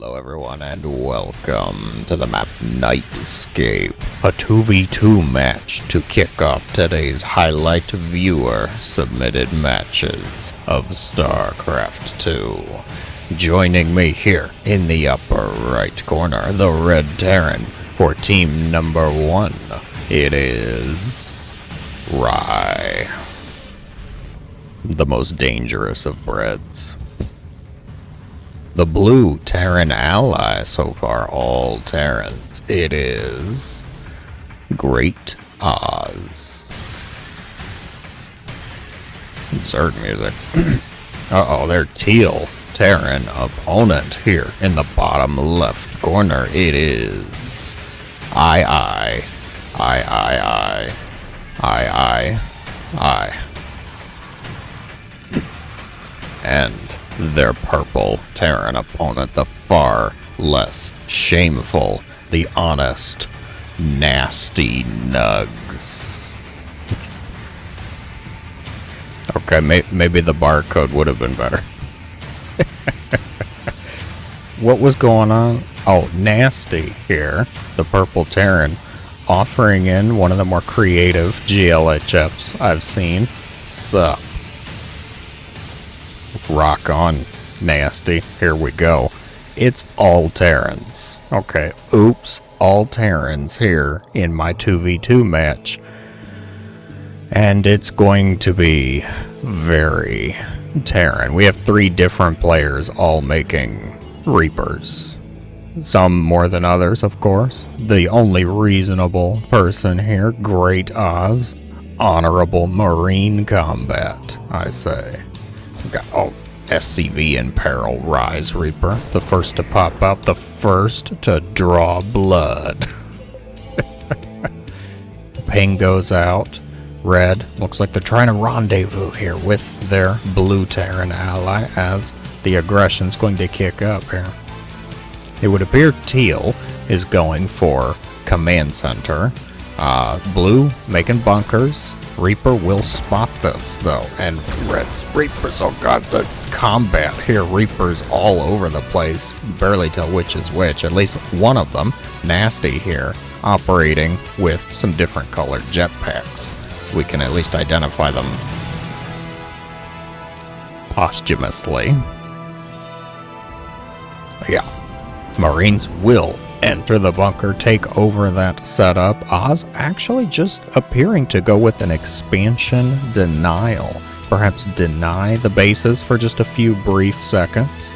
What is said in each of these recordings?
Hello everyone and welcome to the map Nightscape, a 2v2 match to kick off today's highlight viewer submitted matches of StarCraft 2. Joining me here in the upper right corner, the red Terran for team number 1, it is Rye, the most dangerous of breads. The blue Terran ally so far, all Terrans, it is Great Oz. Insert music. Uh-oh, their teal Terran opponent here in the bottom left corner, it is I. And their purple Terran opponent, the far less shameful, the honest, nasty Nugs. Okay, maybe the barcode would have been better. What was going on? Oh, nasty here, the purple Terran, offering in one of the more creative GLHFs I've seen. Sup? Rock on, nasty. Here we go. It's all Terrans. Okay, oops, all Terrans here in my 2v2 match. And it's going to be very Terran. We have 3 different players all making Reapers. Some more than others, of course. The only reasonable person here, Great Oz. Honorable Marine combat, I say. Oh, SCV in peril, Rise Reaper. The first to pop out, the first to draw blood. Ping goes out. Red, looks like they're trying to rendezvous here with their blue Terran ally as the aggression's going to kick up here. It would appear teal is going for command center. Blue making bunkers. Reaper will spot this though, and Red's Reapers, oh god, the combat here, Reapers all over the place, barely tell which is which. At least one of them, nasty here, operating with some different colored jetpacks, so we can at least identify them posthumously. Yeah, Marines will enter the bunker, take over that setup. Oz actually just appearing to go with an expansion denial. Perhaps deny the bases for just a few brief seconds.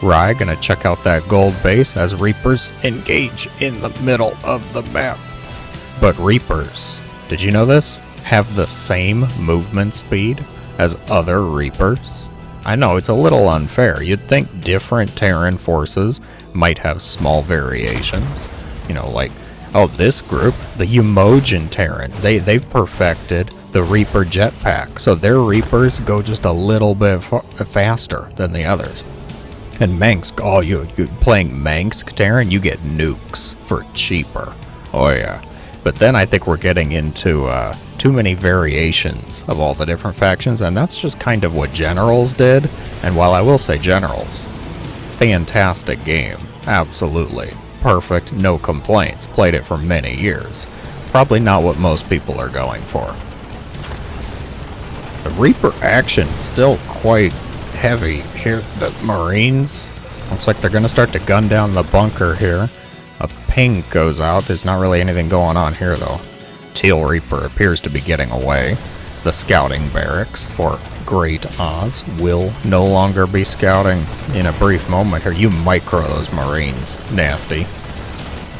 Rye gonna check out that gold base as Reapers engage in the middle of the map. But Reapers, did you know this? Have the same movement speed as other Reapers. I know it's a little unfair. You'd think different Terran forces might have small variations. You know, like, oh, this group, the Umojan Terran, they've perfected the Reaper jetpack, so their Reapers go just a little bit faster than the others. And Mengsk, oh, you playing Mengsk Terran, you get nukes for cheaper. Oh yeah. But then I think we're getting into too many variations of all the different factions, and that's just kind of what Generals did. And while I will say Generals, fantastic game, absolutely perfect, no complaints, played it for many years. Probably not what most people are going for. The Reaper action still quite heavy here. The Marines, looks like they're going to start to gun down the bunker here. A ping goes out. There's not really anything going on here though. Teal Reaper appears to be getting away. The scouting barracks for Great Oz will no longer be scouting in a brief moment here. You micro those Marines, nasty.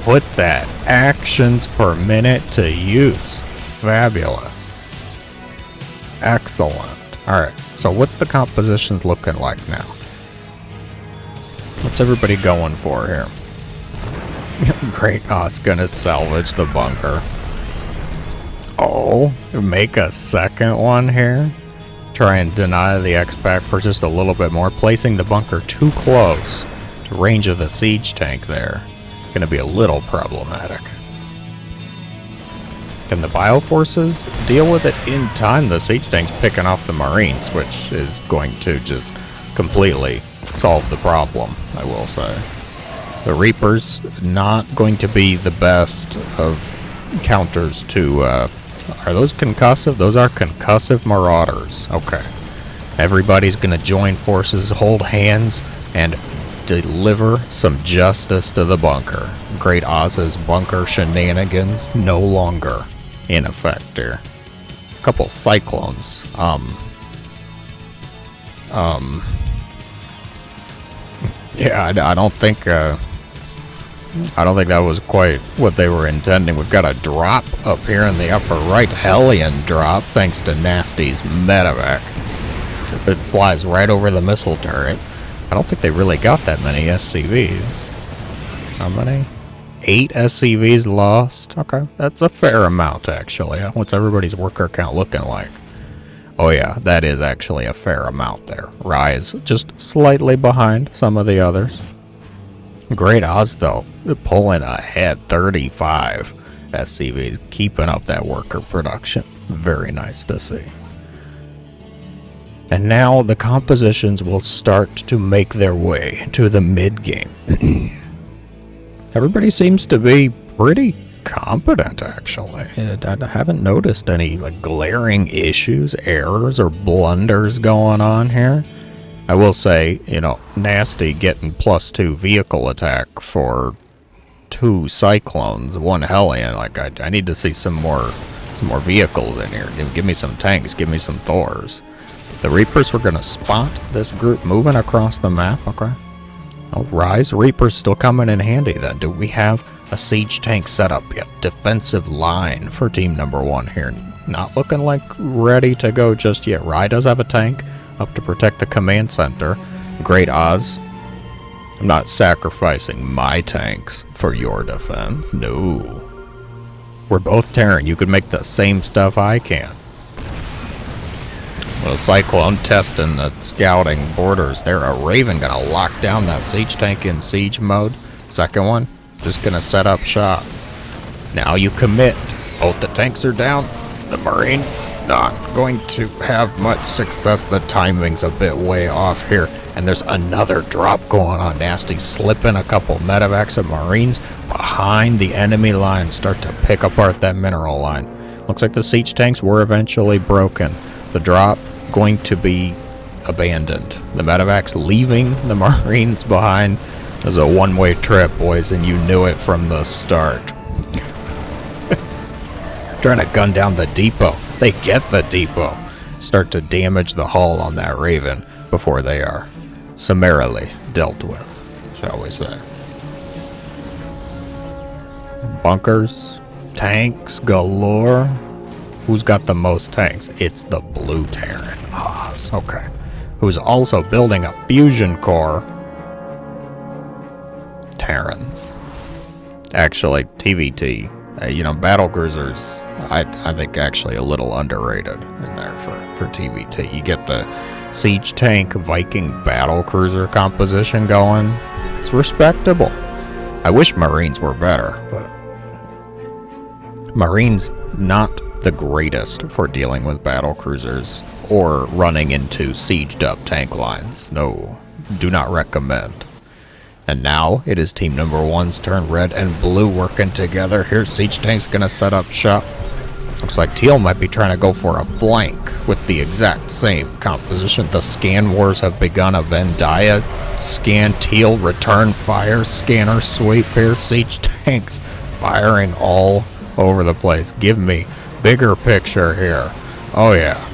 Put that actions per minute to use. Fabulous. Excellent. Alright, so what's the compositions looking like now? What's everybody going for here? Great Oz gonna salvage the bunker. Oh, make a second one here. Try and deny the X-Pack for just a little bit more. Placing the bunker too close to range of the siege tank there. Gonna be a little problematic. Can the Bioforces deal with it in time? The siege tank's picking off the Marines, which is going to just completely solve the problem, I will say. The Reapers not going to be the best of counters to, are those concussive? Those are concussive Marauders. Okay. Everybody's gonna join forces, hold hands, and deliver some justice to the bunker. Great Oz's bunker shenanigans no longer in effect here. A couple cyclones. Yeah, I don't think that was quite what they were intending. We've got a drop up here in the upper right, Hellion drop, thanks to Nasty's medevac. It flies right over the missile turret. I don't think they really got that many SCVs. How many? 8 SCVs lost. Okay, that's a fair amount, actually. What's everybody's worker count looking like? Oh yeah, that is actually a fair amount there. Rise just slightly behind some of the others. Great Oz, though, pulling ahead 35 SCVs, keeping up that worker production. Very nice to see. And now the compositions will start to make their way to the mid-game. Everybody seems to be pretty competent, actually. I haven't noticed any glaring issues, errors, or blunders going on here. I will say, Nasty getting +2 vehicle attack for 2 Cyclones, 1 Hellion. I need to see some more vehicles in here. Give me some tanks, give me some Thors. The Reapers were going to spot this group moving across the map. Okay. Oh, Rise Reapers still coming in handy then. Do we have a siege tank set up yet? Defensive line for team number 1 here. Not looking like ready to go just yet. Rye does have a tank up to protect the command center. Great Oz. I'm not sacrificing my tanks for your defense. No. We're both Terran. You could make the same stuff I can. Well, Cyclone testing the scouting borders there. A Raven gonna lock down that siege tank in siege mode. Second one, just gonna set up shop. Now you commit. Both the tanks are down. The Marines not going to have much success. The timing's a bit way off here. And there's another drop going on. Nasty slipping a couple medevacs of Marines behind the enemy line. Start to pick apart that mineral line. Looks like the siege tanks were eventually broken. The drop going to be abandoned. The medevacs leaving the Marines behind. It was a one-way trip, boys, and you knew it from the start. Trying to gun down the depot. They get the depot. Start to damage the hull on that Raven before they are summarily dealt with, shall we say. Bunkers, tanks galore. Who's got the most tanks? It's the blue Terran. Okay. Who's also building a fusion core. Terrans. Actually, TVT. Battlecruisers, I think actually a little underrated in there for TVT. You get the siege tank Viking battlecruiser composition going. It's respectable. I wish Marines were better, but Marines not the greatest for dealing with battlecruisers or running into sieged up tank lines. No, do not recommend. And now it is team number 1's turn. Red and blue working together. Here's siege tank's gonna set up shop. Looks like teal might be trying to go for a flank with the exact same composition. The scan wars have begun. A Vendaya scan, teal return fire, scanner sweep here. Siege tanks firing all over the place. Give me bigger picture here. Oh yeah,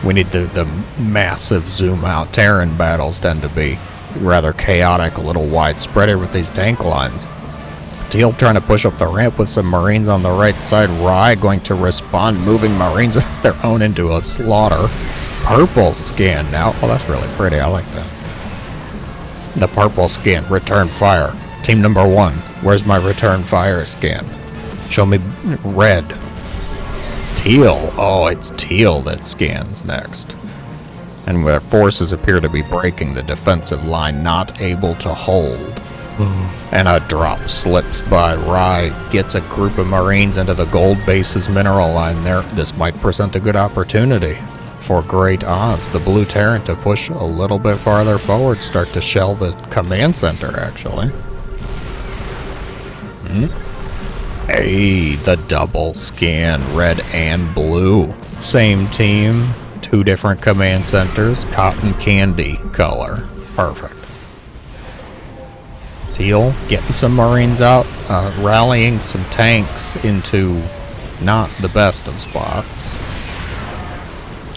we need the massive zoom out. Terran battles tend to be rather chaotic, a little widespread here with these tank lines. Teal trying to push up the ramp with some Marines on the right side. Rye going to respond, moving Marines of their own into a slaughter. Purple scan now. Oh, that's really pretty. I like that. The purple scan, return fire. Team number 1, where's my return fire scan? Show me red. Teal. Oh, it's teal that scans next. And where forces appear to be breaking the defensive line, not able to hold. And a drop slips by. Rye gets a group of Marines into the gold base's mineral line there. This might present a good opportunity for Great Oz, the blue Terran, to push a little bit farther forward, start to shell the command center, actually. Hey, the double scan, red and blue. Same team, 2 different command centers, cotton candy color. Perfect. Teal getting some Marines out, rallying some tanks into not the best of spots.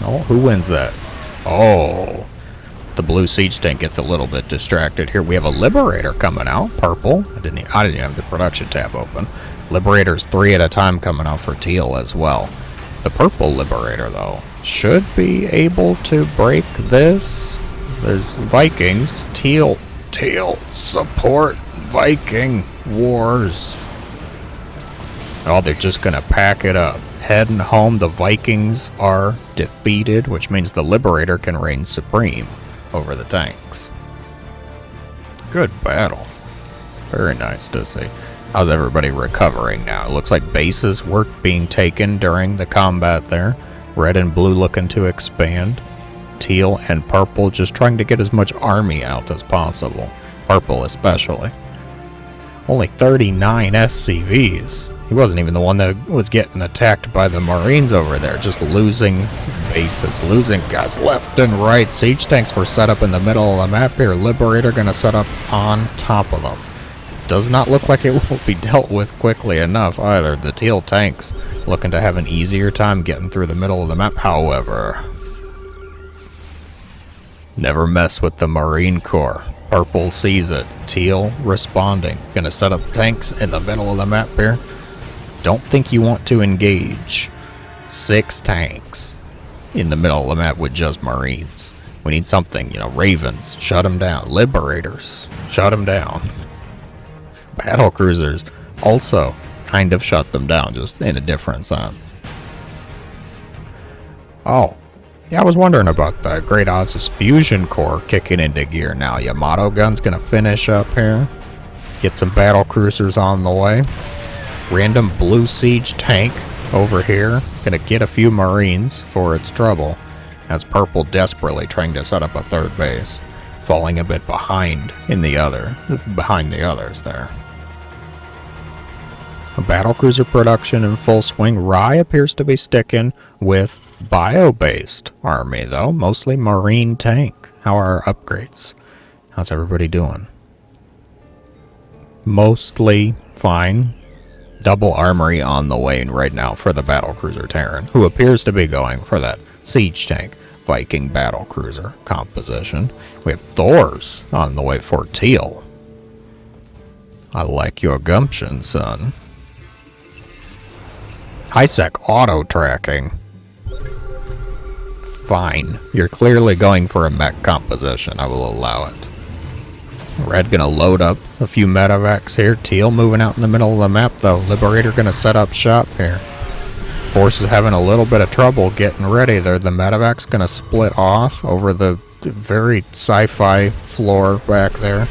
Oh, who wins that? Oh, the blue siege tank gets a little bit distracted here. We have a Liberator coming out, purple. I didn't have the production tab open. Liberators 3 at a time coming out for Teal as well. The purple Liberator, though, should be able to break this. There's Vikings. Teal, support Viking wars. Oh, they're just gonna pack it up. Heading home, the Vikings are defeated, which means the Liberator can reign supreme over the tanks. Good battle. Very nice to see. How's everybody recovering now? It looks like bases were being taken during the combat there. Red and blue looking to expand. Teal and purple just trying to get as much army out as possible. Purple especially. Only 39 SCVs. He wasn't even the one that was getting attacked by the Marines over there. Just losing bases, losing guys left and right. Siege tanks were set up in the middle of the map here. Liberator gonna set up on top of them. Does not look like it will be dealt with quickly enough either. The Teal tanks looking to have an easier time getting through the middle of the map, however. Never mess with the Marine Corps. Purple sees it. Teal responding. Gonna set up tanks in the middle of the map here. Don't think you want to engage 6 tanks in the middle of the map with just Marines. We need something, Ravens, shut them down. Liberators, shut them down. Battlecruisers also kind of shut them down, just in a different sense. Oh, yeah, I was wondering about that. Great Oz's Fusion Core kicking into gear now. Yamato gun's gonna finish up here. Get some battlecruisers on the way. Random blue siege tank over here. Gonna get a few Marines for its trouble. As purple desperately trying to set up a 3rd base. Falling a bit behind behind the others there. A battlecruiser production in full swing. Rye appears to be sticking with bio-based army, though. Mostly Marine tank. How are our upgrades? How's everybody doing? Mostly fine. Double armory on the way right now for the battlecruiser Terran, who appears to be going for that siege tank Viking battlecruiser composition. We have Thors on the way for Teal. I like your gumption, son. High-sec auto-tracking. Fine. You're clearly going for a mech composition. I will allow it. Red gonna load up a few medevacs here. Teal moving out in the middle of the map, though. Liberator gonna set up shop here. Forces having a little bit of trouble getting ready there. The medevac's gonna split off over the very sci-fi floor back there.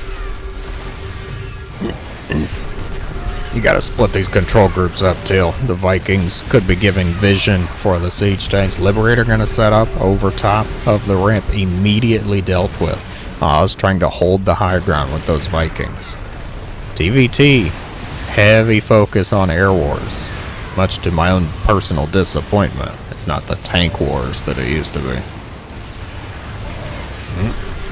You gotta split these control groups up, Teal. The Vikings could be giving vision for the siege tanks. Liberator gonna set up over top of the ramp, immediately dealt with. Oz trying to hold the high ground with those Vikings. TVT, heavy focus on air wars. Much to my own personal disappointment. It's not the tank wars that it used to be.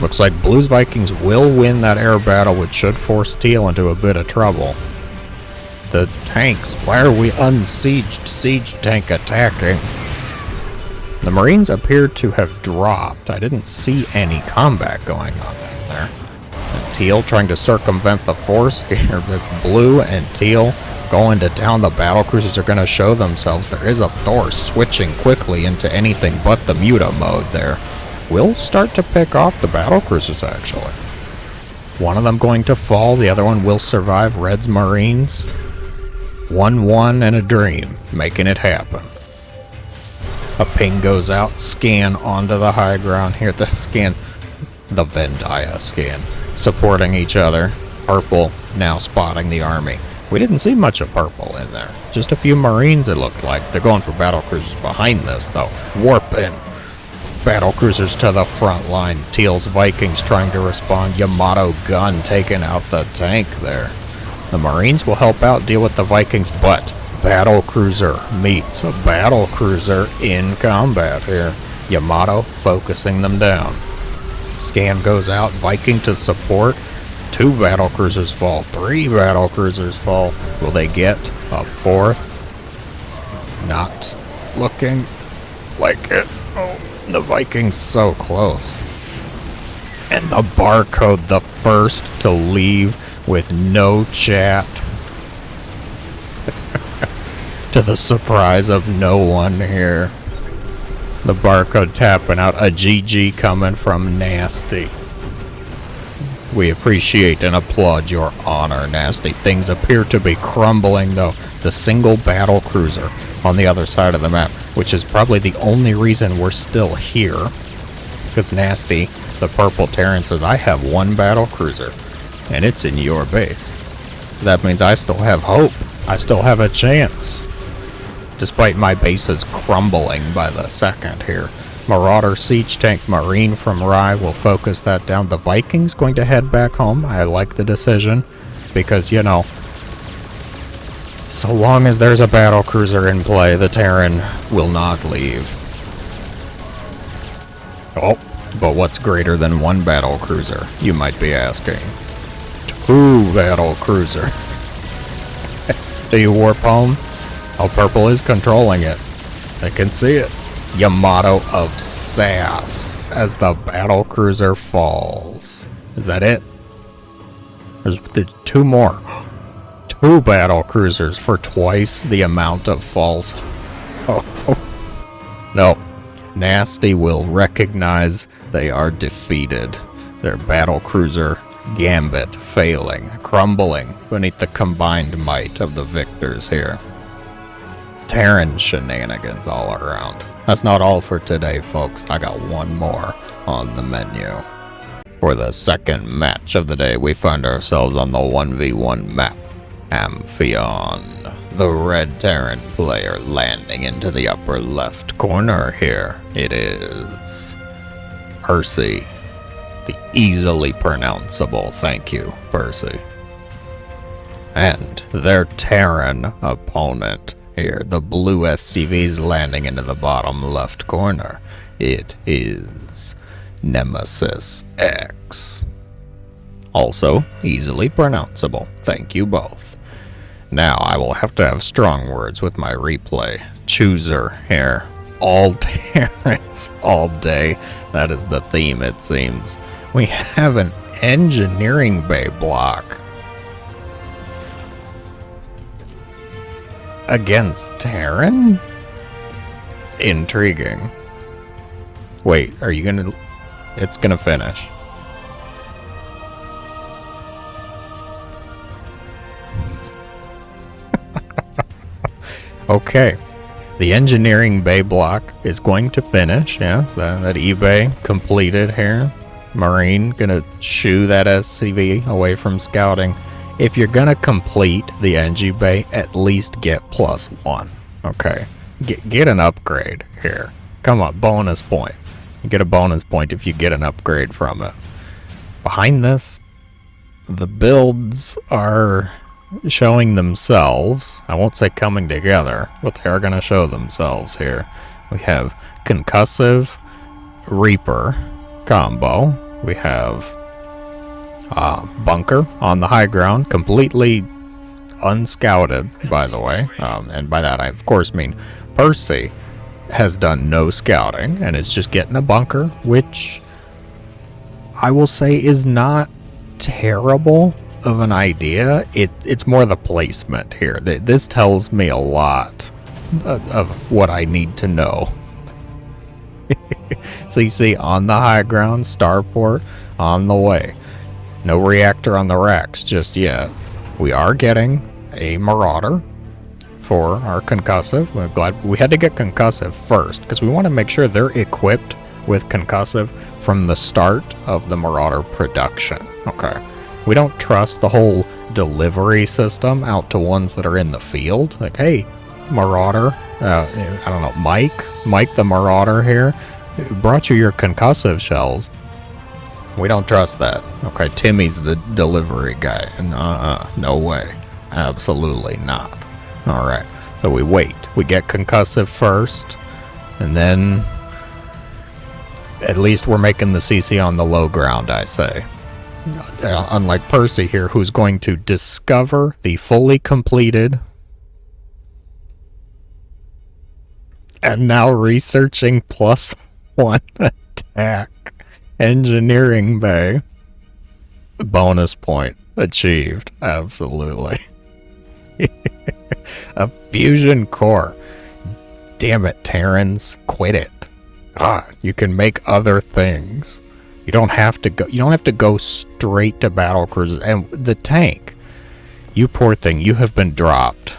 Looks like Blues Vikings will win that air battle, which should force Teal into a bit of trouble. The tanks, why are we unsieged? Siege tank attacking. The Marines appear to have dropped. I didn't see any combat going on there. And Teal trying to circumvent the force here. The blue and Teal going to town. The battlecruisers are going to show themselves. There is a Thor switching quickly into anything but the Muta mode there. We'll start to pick off the battlecruisers, actually. One of them going to fall. The other one will survive. Red's Marines. 1-1 and a dream. Making it happen. A ping goes out. Scan onto the high ground here. The scan. The Vendaya scan. Supporting each other. Purple now spotting the army. We didn't see much of purple in there. Just a few Marines, it looked like. They're going for battlecruisers behind this, though. Warping. Battlecruisers to the front line. Teal's Vikings trying to respond. Yamato gun taking out the tank there. The Marines will help out deal with the Vikings, but battlecruiser meets a battlecruiser in combat here. Yamato focusing them down. Scan goes out, Viking to support. 2 battlecruisers fall, 3 battlecruisers fall. Will they get a 4th? Not looking like it. Oh, the Vikings so close. And the barcode, the first to leave with no chat. To the surprise of no one here. The barcode tapping out. A GG coming from Nasty. We appreciate and applaud your honor, Nasty. Things appear to be crumbling, though. The single battle cruiser on the other side of the map, which is probably the only reason we're still here. Because Nasty, the purple Terran, says, I have 1 battle cruiser, and it's in your base. That means I still have hope. I still have a chance. Despite my bases crumbling by the second here. Marauder Siege Tank Marine from Rye will focus that down. The Vikings going to head back home. I like the decision because, you know, so long as there's a battle cruiser in play, the Terran will not leave. Oh, but what's greater than 1 battle cruiser, you might be asking? 2 battle cruiser. Do you warp home? Oh, purple is controlling it. I can see it. Yamato of Sass as the battle cruiser falls. Is that it? There's 2 more. 2 battle cruisers for twice the amount of falls. Oh. No. Nasty will recognize they are defeated. Their battle cruiser gambit failing, crumbling beneath the combined might of the victors here. Terran shenanigans all around. That's not all for today, folks. I got 1 more on the menu. For the second match of the day, we find ourselves on the 1v1 map. Amphion. The red Terran player landing into the upper left corner here. It is Percy. The easily pronounceable. Thank you, Percy. And their Terran opponent here, the blue SCVs landing into the bottom left corner. It is Nemesis X. Also easily pronounceable. Thank you both. Now I will have to have strong words with my replay chooser here. All Terrans all day. That is the theme, it seems. We have an engineering bay block against Terran? Intriguing. Wait, are you gonna... It's gonna finish. Okay. The engineering bay block is going to finish. Yes, that eBay completed here. Marine gonna shoo that SCV away from scouting. If you're gonna complete the NG bay, at least get +1. Okay, get an upgrade here. Come on, bonus point. You get a bonus point if you get an upgrade from it. Behind this, the builds are showing themselves. I won't say coming together, but they are gonna show themselves here. We have concussive Reaper combo. We have bunker on the high ground, completely unscouted, by the way. And by that I of course mean Percy has done no scouting and is just getting a bunker, which I will say is not terrible of an idea. It's more the placement here. This tells me a lot of what I need to know. CC on the high ground, starport on the way. No reactor on the racks just yet. We are getting a Marauder for our concussive. We're glad we had to get concussive first because we want to make sure they're equipped with concussive from the start of the Marauder production. Okay. We don't trust the whole delivery system out to ones that are in the field. Like, hey, Marauder, I don't know, Mike the Marauder here, brought you your concussive shells. We don't trust that. Okay, Timmy's the delivery guy. And no way. Absolutely not. Alright, so we wait. We get concussive first, and then at least we're making the CC on the low ground, I say. Unlike Percy here, who's going to discover the fully completed and now researching +1 attack engineering bay. Bonus point achieved. Absolutely. A fusion core. Damn it, Terrans, quit it. God, you can make other things. You don't have to go straight to battlecruisers. And the tank, you poor thing, you have been dropped.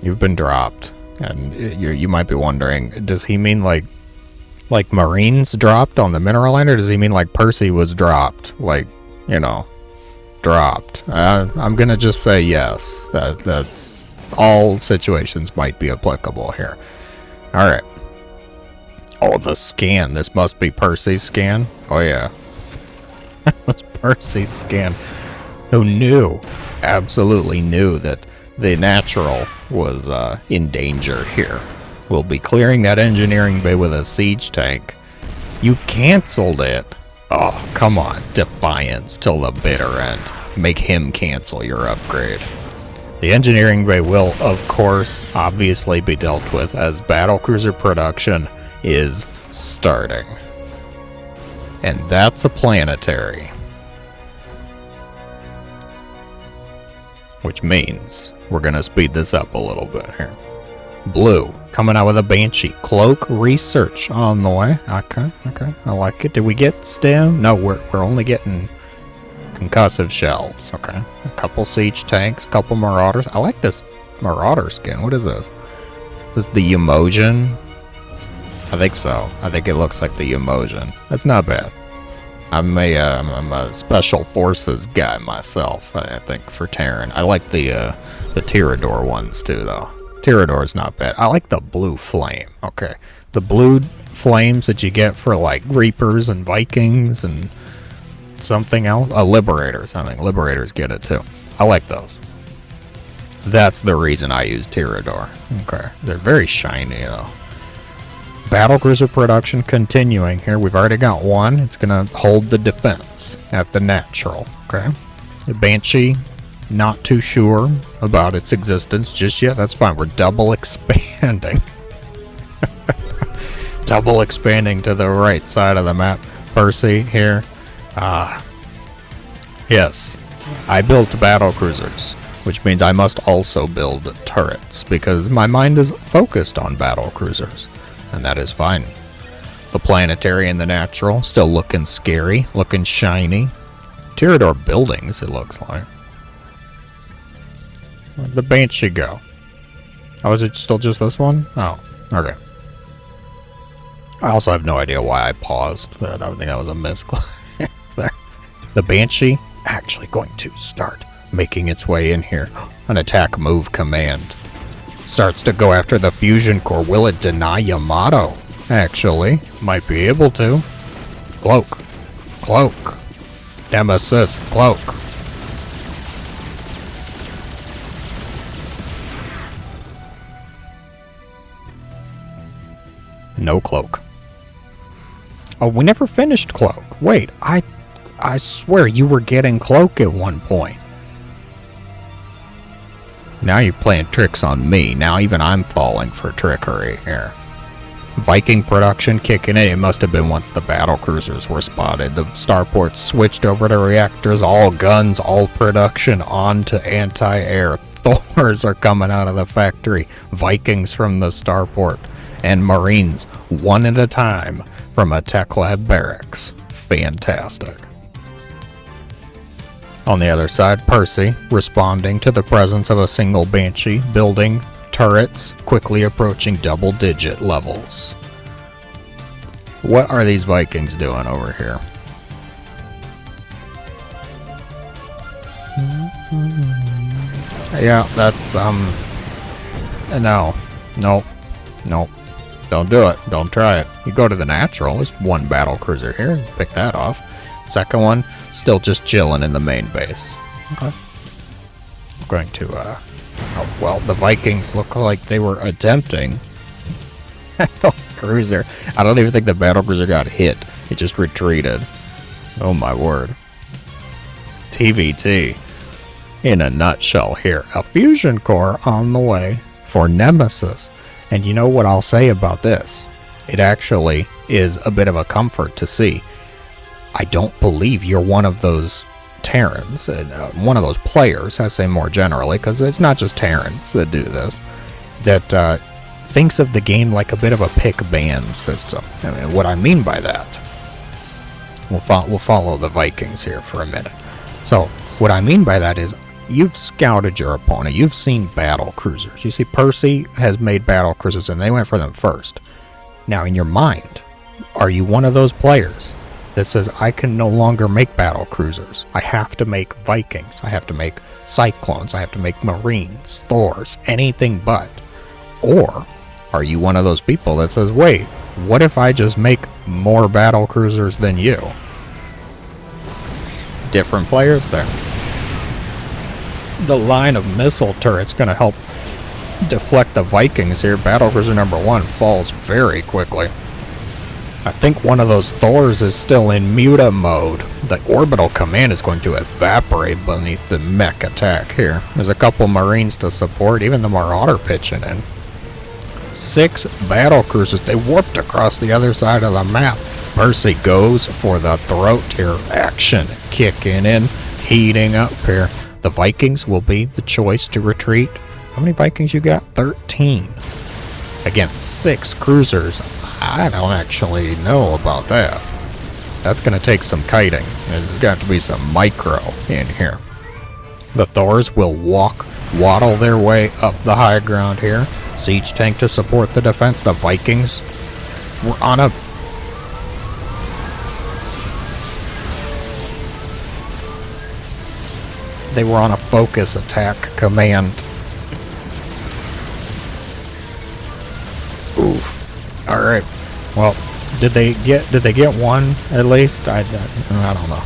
You've been dropped. And you might be wondering, does he mean like Marines dropped on the mineral line, or does he mean like Percy was dropped? Like, you know, dropped. I'm gonna just say yes. That's all situations might be applicable here. Alright. Oh, the scan. This must be Percy's scan. Oh yeah. That's Percy's scan. Who knew? Absolutely knew that the natural was in danger here. We'll be clearing that engineering bay with a siege tank. You canceled it. Oh, come on. Defiance till the bitter end. Make him cancel your upgrade. The engineering bay will, of course, obviously be dealt with as battlecruiser production is starting. And that's a planetary. Which means we're going to speed this up a little bit here. Blue, coming out with a Banshee. Cloak research on the way. Okay. I like it. Did we get STEM? No, we're only getting concussive shells. Okay. A couple siege tanks, a couple marauders. I like this marauder skin. What is this? This is the Emotion? I think so. I think it looks like the Emotion. That's not bad. I'm a special forces guy myself, I think, for Terran. I like the Tirador ones too, though. Tirador's not bad. I like the blue flame. Okay. The blue flames that you get for, like, Reapers and Vikings and something else. Liberators. I think Liberators get it too. I like those. That's the reason I use Tirador. Okay. They're very shiny, though. Battlecruiser production continuing here. We've already got one. It's going to hold the defense at the natural. Okay. The Banshee, not too sure about its existence just yet. That's fine. We're double expanding. Double expanding to the right side of the map. Percy here. Yes. I built battlecruisers, which means I must also build turrets because my mind is focused on battlecruisers. And that is fine. The planetary and the natural, still looking scary, looking shiny. Tirador buildings, it looks like. Where'd the Banshee go? Oh, is it still just this one? Oh, okay. I also have no idea why I paused. I don't think that was a misclick there. The Banshee actually going to start making its way in here. An attack move command. Starts to go after the fusion core. Will it deny Yamato? Actually, might be able to. Cloak. Cloak. Nemesis. Cloak. No cloak. Oh, we never finished cloak. Wait, I swear you were getting cloak at one point. Now you're playing tricks on me. Now even I'm falling for trickery here. Viking production kicking in. It must have been once the battlecruisers were spotted. The starports switched over to reactors. All guns, all production on to anti-air. Thors are coming out of the factory. Vikings from the starport. And Marines, one at a time, from a tech lab barracks. Fantastic. On the other side, Percy, responding to the presence of a single Banshee, building turrets, quickly approaching double-digit levels. What are these Vikings doing over here? Yeah, that's, no. Nope. Don't do it. Don't try it. You go to the natural. There's one battle cruiser here. Pick that off. Second one, still just chilling in the main base. Okay. I'm going to, oh, well, the Vikings look like they were attempting cruiser. I don't even think the battle cruiser got hit. It just retreated. Oh my word. TVT. In a nutshell here. A fusion core on the way for Nemesis. And you know what I'll say about this? It actually is a bit of a comfort to see. I don't believe you're one of those Terrans, and one of those players, I say more generally, because it's not just Terrans that do this, that thinks of the game like a bit of a pick-ban system. I mean, what I mean by that, we'll follow the Vikings here for a minute. So, what I mean by that is, you've scouted your opponent, you've seen battle cruisers. You see, Percy has made battle cruisers, and they went for them first. Now, in your mind, are you one of those players that says, I can no longer make battle cruisers. I have to make Vikings. I have to make Cyclones. I have to make Marines, Thors, anything but. Or are you one of those people that says, wait, what if I just make more battle cruisers than you? Different players there. The line of missile turrets going to help deflect the Vikings here. Battle cruiser number 1 falls very quickly. I think one of those Thors is still in muta mode. The orbital command is going to evaporate beneath the mech attack here. There's a couple Marines to support, even the Marauder pitching in. 6 battle cruisers. They warped across the other side of the map. Percy goes for the throat here. Action kicking in, heating up here. The Vikings will be the choice to retreat. How many Vikings you got? 13. Against 6 cruisers. I don't actually know about that. That's going to take some kiting. There's got to be some micro in here. The Thors will waddle their way up the high ground here. Siege tank to support the defense. The Vikings were on a... They were on a focus attack command. Oof. All right. Well, did they get one at least? I don't know.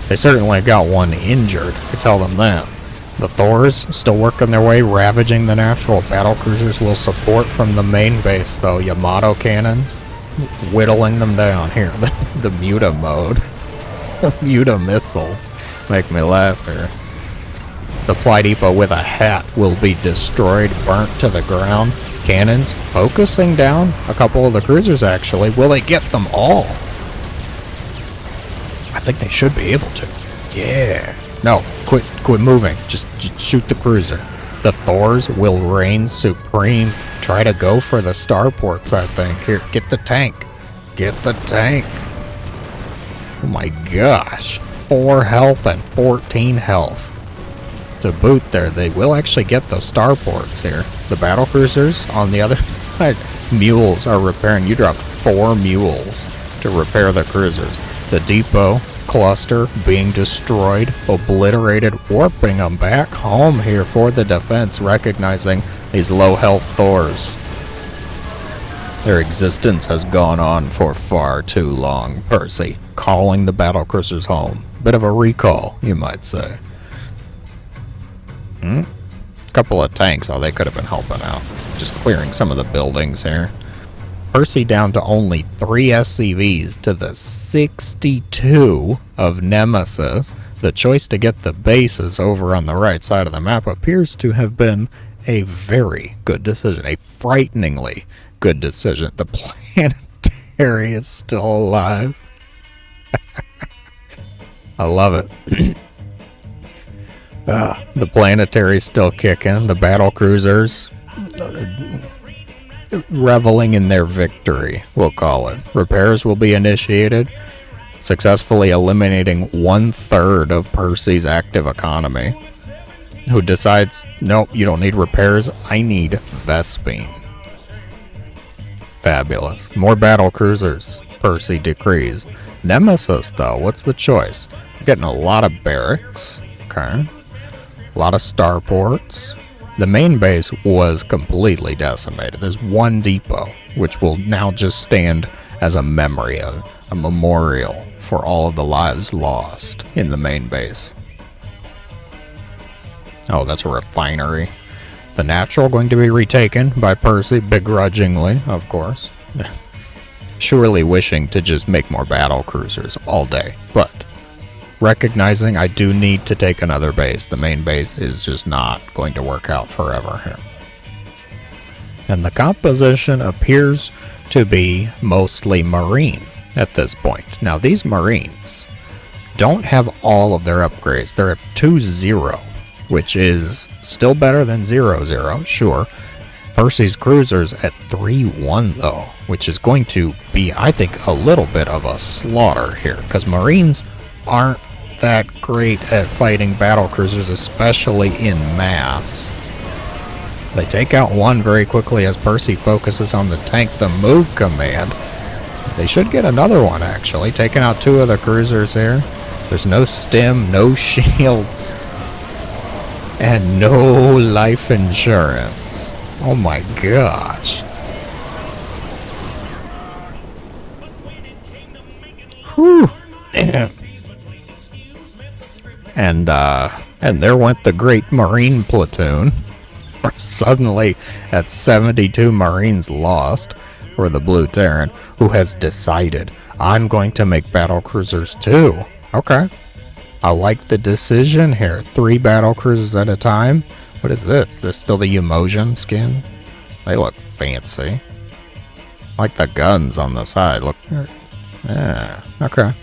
They certainly got one injured. I tell them that. The Thors still working their way, ravaging the natural. Battle cruisers will support from the main base, though. Yamato cannons, whittling them down here. The muta mode, muta missiles, make me laugh here. Supply depot with a hat will be destroyed, burnt to the ground. Cannons focusing down a couple of the cruisers, actually. Will they get them all? I think they should be able to. Yeah. No, quit moving. Just shoot the cruiser. The Thors will reign supreme. Try to go for the starports, I think. Here, get the tank. Get the tank. Oh my gosh. 4 health and 14 health. To boot there, they will actually get the starports here. The battle cruisers on the other side, mules are repairing. You dropped 4 mules to repair the cruisers. The depot cluster being destroyed, obliterated, warping them back home here for the defense, recognizing these low health Thors. Their existence has gone on for far too long. Percy calling the battle cruisers home. Bit of a recall, you might say. Couple of tanks, oh, they could have been helping out. Just clearing some of the buildings here. Percy down to only 3 SCVs to the 62 of Nemesis. The choice to get the bases over on the right side of the map appears to have been a very good decision. A frighteningly good decision. The planetary is still alive. I love it. The planetary's still kicking. The battle cruisers reveling in their victory, we'll call it. Repairs will be initiated, successfully eliminating 1/3 of Percy's active economy. Who decides, nope, you don't need repairs, I need Vespine. Fabulous. More battle cruisers, Percy decrees. Nemesis, though, what's the choice? Getting a lot of barracks, okay. A lot of starports. The main base was completely decimated. There's one depot, which will now just stand as a memory, a memorial for all of the lives lost in the main base. Oh, that's a refinery. The natural going to be retaken by Percy, begrudgingly, of course. Surely wishing to just make more battle cruisers all day, but recognizing I do need to take another base. The main base is just not going to work out forever here. And the composition appears to be mostly Marine at this point. Now, these Marines don't have all of their upgrades. They're at 2-0, which is still better than 0-0, sure. Percy's cruisers at 3-1 though, which is going to be, I think, a little bit of a slaughter here, because Marines aren't that great at fighting battle cruisers, especially in mass. They take out one very quickly as Percy focuses on the tanks. The move command, they should get another one actually, taking out two of the cruisers here. There's no stim, no shields, and no life insurance. Oh my gosh. Whew. And there went the Great Marine Platoon. We're suddenly at 72 Marines lost for the Blue Terran, who has decided, I'm going to make battle cruisers too. Okay. I like the decision here. 3 battle cruisers at a time. What is this? Is this still the Emotion skin? They look fancy. Like the guns on the side. Look. Yeah, okay.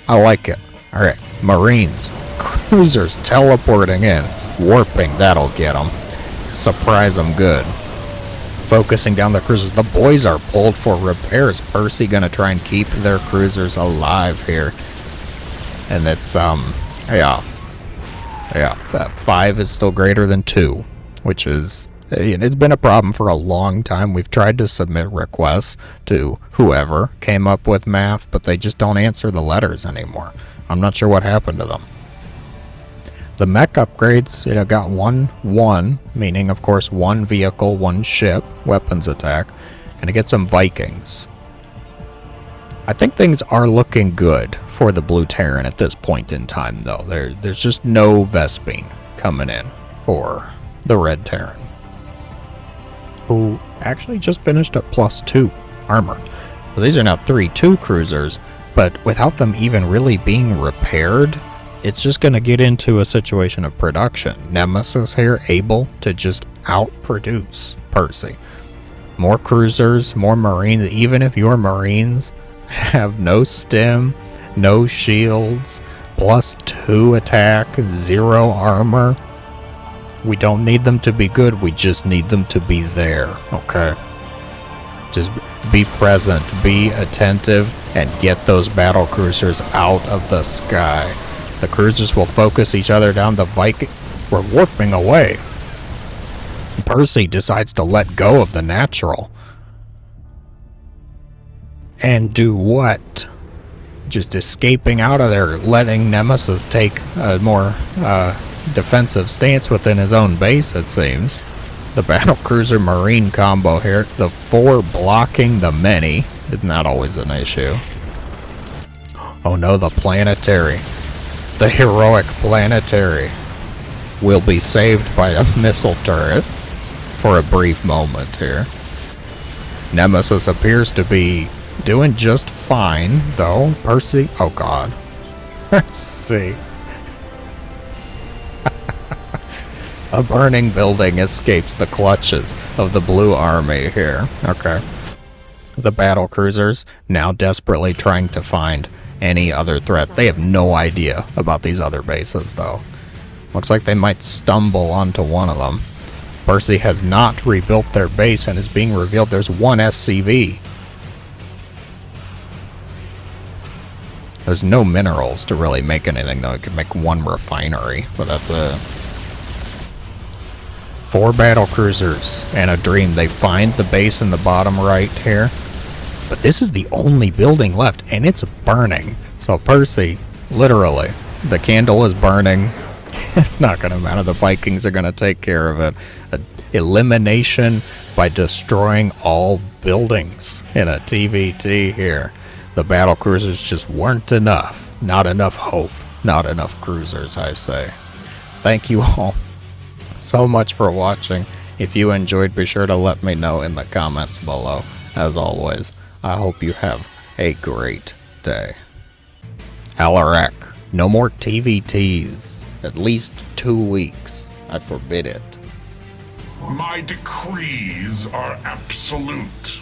I like it. Alright, Marines. Cruisers teleporting in. Warping, that'll get them. Surprise them good. Focusing down the cruisers. The boys are pulled for repairs. Percy gonna try and keep their cruisers alive here. And it's, yeah, 5 is still greater than 2, which is, it's been a problem for a long time. We've tried to submit requests to whoever came up with math, but they just don't answer the letters anymore. I'm not sure what happened to them. The mech upgrades, got 1-1, meaning, of course, 1 vehicle, 1 ship, weapons attack, and it gets some Vikings. I think things are looking good for the Blue Terran at this point in time, though. There's just no Vespene coming in for the Red Terran, who actually just finished at +2 armor. So these are now 3-2 cruisers, but without them even really being repaired, it's just going to get into a situation of production. Nemesis here able to just outproduce Percy. More cruisers, more Marines, even if your Marines have no stim, no shields, +2 attack, 0 armor. We don't need them to be good, we just need them to be there, okay? Just be present, be attentive, and get those battle cruisers out of the sky. The cruisers will focus each other down. The Viking were warping away. Percy decides to let go of the natural. And do what? Just escaping out of there, letting Nemesis take a more defensive stance within his own base, it seems. The battlecruiser marine combo here. The 4 blocking the many. Not always an issue. Oh no, the planetary. The heroic planetary will be saved by a missile turret for a brief moment here. Nemesis appears to be doing just fine, though. Percy, oh god. Percy. A burning building escapes the clutches of the Blue Army here. Okay. The battle cruisers now desperately trying to find any other threats. They have no idea about these other bases, though. Looks like they might stumble onto one of them. Percy has not rebuilt their base and is being revealed there's 1 SCV. There's no minerals to really make anything, though. It could make 1 refinery, but that's it. 4 battle cruisers and a dream. They find the base in the bottom right here. But this is the only building left, and it's burning. So Percy, literally, the candle is burning. It's not going to matter. The Vikings are going to take care of it. Elimination by destroying all buildings in a TVT here. The battle cruisers just weren't enough. Not enough hope. Not enough cruisers, I say. Thank you all so much for watching. If you enjoyed, be sure to let me know in the comments below. As always, I hope you have a great day. Alaric, no more TVTs. At least 2 weeks. I forbid it. My decrees are absolute.